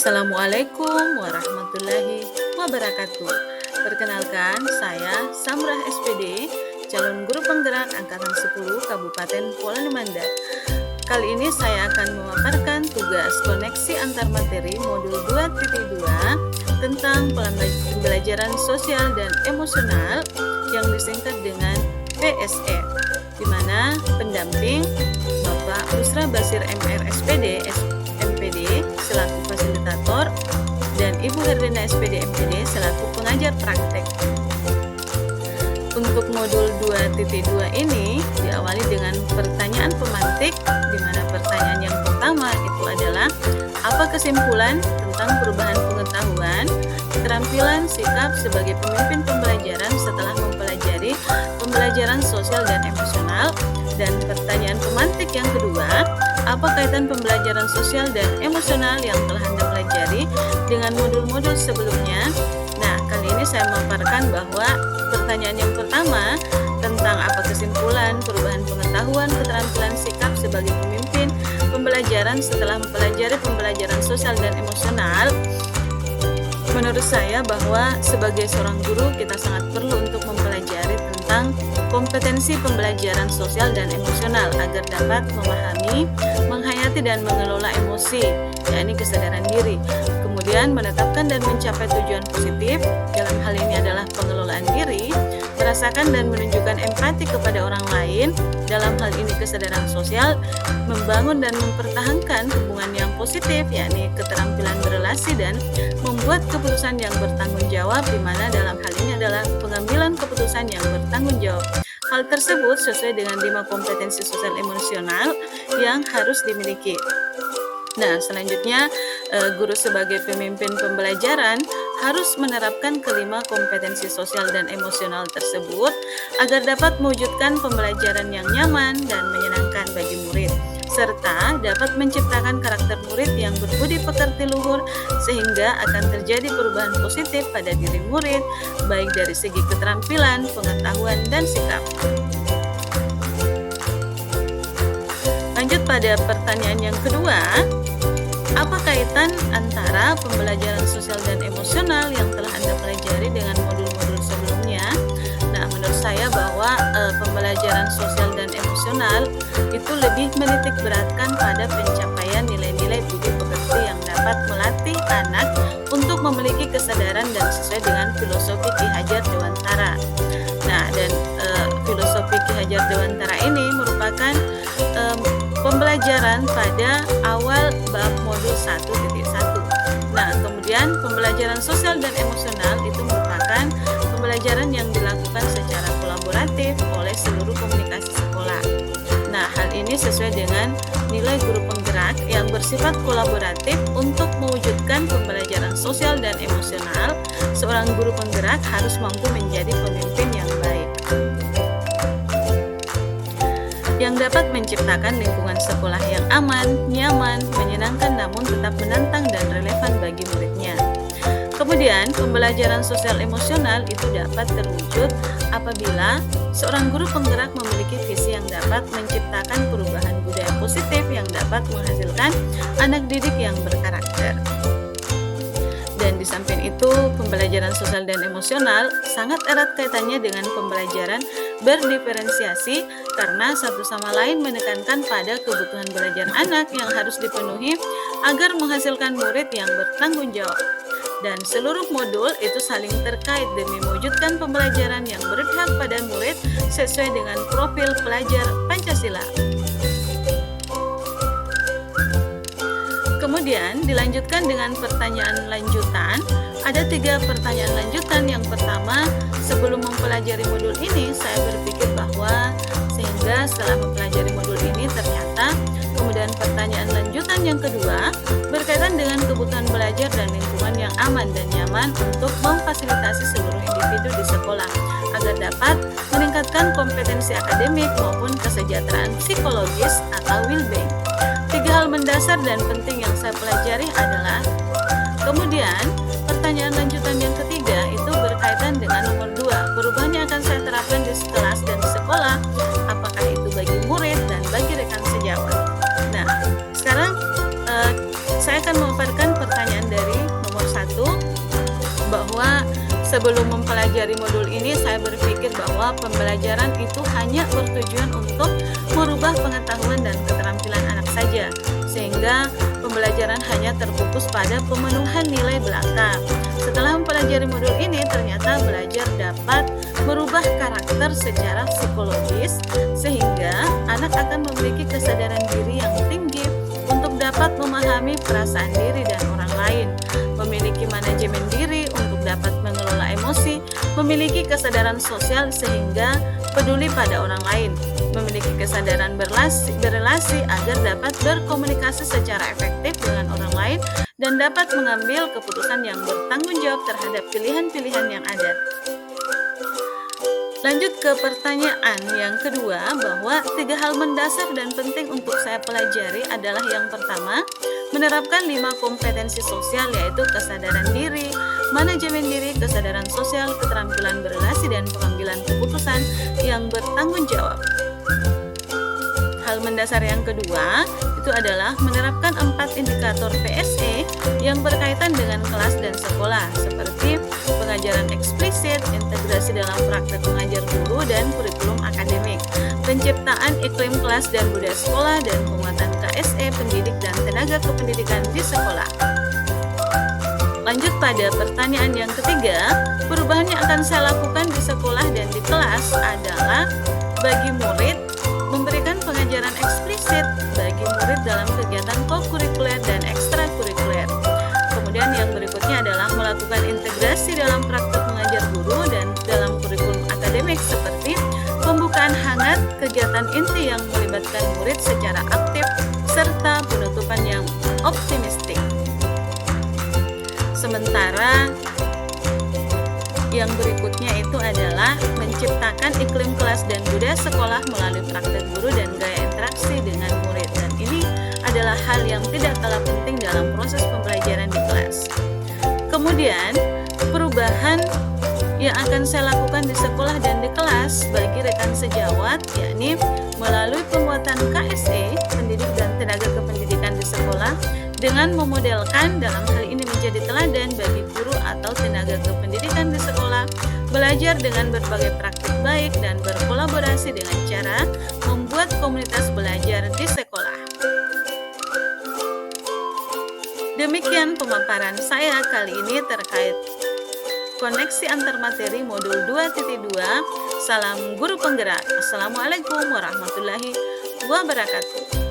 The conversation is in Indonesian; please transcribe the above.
Assalamualaikum warahmatullahi wabarakatuh. Perkenalkan, saya Samrah SPD, calon guru penggerak Angkatan 10 Kabupaten Polani Mandar. Kali ini saya akan memaparkan tugas koneksi antar materi modul 2.2 tentang pembelajaran sosial dan emosional yang disingkat dengan PSE, di mana pendamping Bapak Busra Basir MR SPD MPD selaku fasilitator dan Ibu Herdena SPD MPD selaku pengajar praktek. Untuk modul 2.2 ini diawali dengan pertanyaan pemantik, di mana pertanyaan yang pertama itu adalah apa kesimpulan tentang perubahan pengetahuan, keterampilan, sikap sebagai pemimpin pembelajaran setelah mempelajari pembelajaran sosial dan emosional. Dan pertanyaan pemantik yang kedua, apa kaitan pembelajaran sosial dan emosional yang telah Anda pelajari dengan modul-modul sebelumnya? Nah, kali ini saya memaparkan bahwa pertanyaan yang pertama tentang apa kesimpulan perubahan pengetahuan, keterampilan, sikap sebagai pemimpin pembelajaran setelah mempelajari pembelajaran sosial dan emosional. Menurut saya bahwa sebagai seorang guru kita sangat perlu untuk mempelajari tentang kompetensi pembelajaran sosial dan emosional agar dapat memahami, menghayati dan mengelola emosi, yakni kesadaran diri. Kemudian menetapkan dan mencapai tujuan positif, dalam hal ini adalah pengelolaan diri, merasakan dan menunjukkan empati kepada orang lain, dalam hal ini kesadaran sosial, membangun dan mempertahankan hubungan yang positif, yakni keterampilan berelasi dan membuat keputusan yang bertanggung jawab, di mana dalam hal ini adalah pengambilan keputusan yang bertanggung jawab. Hal tersebut sesuai dengan 5 kompetensi sosial emosional yang harus dimiliki. Nah, selanjutnya guru sebagai pemimpin pembelajaran harus menerapkan kelima kompetensi sosial dan emosional tersebut agar dapat mewujudkan pembelajaran yang nyaman dan menyenangkan bagi murid, serta dapat menciptakan karakter murid yang berbudi pekerti luhur sehingga akan terjadi perubahan positif pada diri murid baik dari segi keterampilan, pengetahuan, dan sikap. Lanjut pada pertanyaan yang kedua, apa kaitan antara pembelajaran sosial dan emosional yang telah Anda pelajari dengan modul-modul sebelumnya? Nah, menurut saya bahwa pembelajaran sosial dan emosional itu lebih menitik beratkan pada pencapaian nilai-nilai budi pekerti yang dapat melatih anak untuk memiliki kesadaran dan sesuai dengan filosofi Ki Hajar Dewantara. Nah, dan filosofi Ki Hajar Dewantara ini merupakan pembelajaran pada awal bab modul 1.1. Nah, kemudian pembelajaran sosial dan emosional itu merupakan pembelajaran yang dilakukan secara kolaboratif oleh seluruh komunikasi sekolah. Nah, hal ini sesuai dengan nilai guru penggerak yang bersifat kolaboratif. Untuk mewujudkan pembelajaran sosial dan emosional, seorang guru penggerak harus mampu menjadi pemimpin yang baik, yang dapat menciptakan lingkungan sekolah yang aman, nyaman, menyenangkan namun tetap menantang dan relevan bagi muridnya. Kemudian, pembelajaran sosial emosional itu dapat terwujud apabila seorang guru penggerak memiliki visi yang dapat menciptakan perubahan budaya positif yang dapat menghasilkan anak didik yang berkarakter. Dan di samping itu, pembelajaran sosial dan emosional sangat erat kaitannya dengan pembelajaran berdiferensiasi karena satu sama lain menekankan pada kebutuhan belajar anak yang harus dipenuhi agar menghasilkan murid yang bertanggung jawab. Dan seluruh modul itu saling terkait demi mewujudkan pembelajaran yang berpihak pada murid sesuai dengan profil pelajar Pancasila. Kemudian dilanjutkan dengan pertanyaan lanjutan. Ada 3 pertanyaan lanjutan. Yang pertama, sebelum mempelajari modul ini, saya berpikir bahwa sehingga setelah mempelajari modul ini ternyata. Kemudian pertanyaan lanjutan yang kedua berkaitan dengan kebutuhan belajar dan lingkungan yang aman dan nyaman untuk memfasilitasi seluruh individu di sekolah agar dapat meningkatkan kompetensi akademik maupun kesejahteraan psikologis atau well-being. 3 hal mendasar dan penting yang saya pelajari adalah, kemudian pertanyaan lanjutan yang ketiga itu berkaitan dengan nomor 2, perubahan yang akan saya terapkan di kelas dan di sekolah, apakah itu bagi murid dan bagi rekan sejawat. Nah, sekarang saya akan memaparkan pertanyaan dari Sebelum mempelajari modul ini, saya berpikir bahwa pembelajaran itu hanya bertujuan untuk merubah pengetahuan dan keterampilan anak saja, sehingga pembelajaran hanya terfokus pada pemenuhan nilai belaka. Setelah mempelajari modul ini, ternyata belajar dapat merubah karakter secara psikologis, sehingga anak akan memiliki kesadaran diri yang tinggi untuk dapat memahami perasaan diri dan orang lain, memiliki manajemen diri untuk dapat mengelola emosi, memiliki kesadaran sosial sehingga peduli pada orang lain, memiliki kesadaran berrelasi agar dapat berkomunikasi secara efektif dengan orang lain, dan dapat mengambil keputusan yang bertanggung jawab terhadap pilihan-pilihan yang ada. Lanjut ke pertanyaan yang kedua, bahwa 3 hal mendasar dan penting untuk saya pelajari adalah yang pertama, menerapkan 5 kompetensi sosial, yaitu kesadaran diri, manajemen diri, kesadaran sosial, keterampilan berrelasi, dan pengambilan keputusan yang bertanggung jawab. Hal mendasar yang kedua itu adalah menerapkan 4 indikator PSE yang berkaitan dengan kelas dan sekolah, seperti pengajaran eksplisit, integrasi dalam praktek mengajar guru dan kurikulum akademik, penciptaan iklim kelas dan budaya sekolah, dan penguatan KSE pendidik dan tenaga kependidikan di sekolah. Lanjut pada pertanyaan yang ketiga, perubahan yang akan saya lakukan di sekolah dan di kelas adalah bagi murid memberikan pengajaran eksplisit bagi murid dalam kegiatan kokurikuler dan ekstrakurikuler. Kemudian yang berikutnya adalah melakukan integrasi dalam praktek mengajar guru dan dalam kurikulum akademik, seperti pembukaan hangat kegiatan inti yang melibatkan murid secara aktif serta penutupan yang optimistik. Sementara yang berikutnya itu adalah menciptakan iklim kelas dan budaya sekolah melalui praktek guru dan gaya interaksi dengan murid, dan ini adalah hal yang tidak kalah penting dalam proses pembelajaran di kelas. Kemudian perubahan yang akan saya lakukan di sekolah dan di kelas bagi rekan sejawat, yakni melalui pembuatan KSE pendidik dan tenaga kependidikan di sekolah dengan memodelkan dalam hal ini menjadi teladan bagi guru atau tenaga kependidikan di sekolah, belajar dengan berbagai praktik baik dan berkolaborasi dengan cara membuat komunitas belajar di sekolah. Demikian pemaparan saya kali ini terkait koneksi antar materi modul 2.2. Salam guru penggerak. Assalamualaikum warahmatullahi wabarakatuh.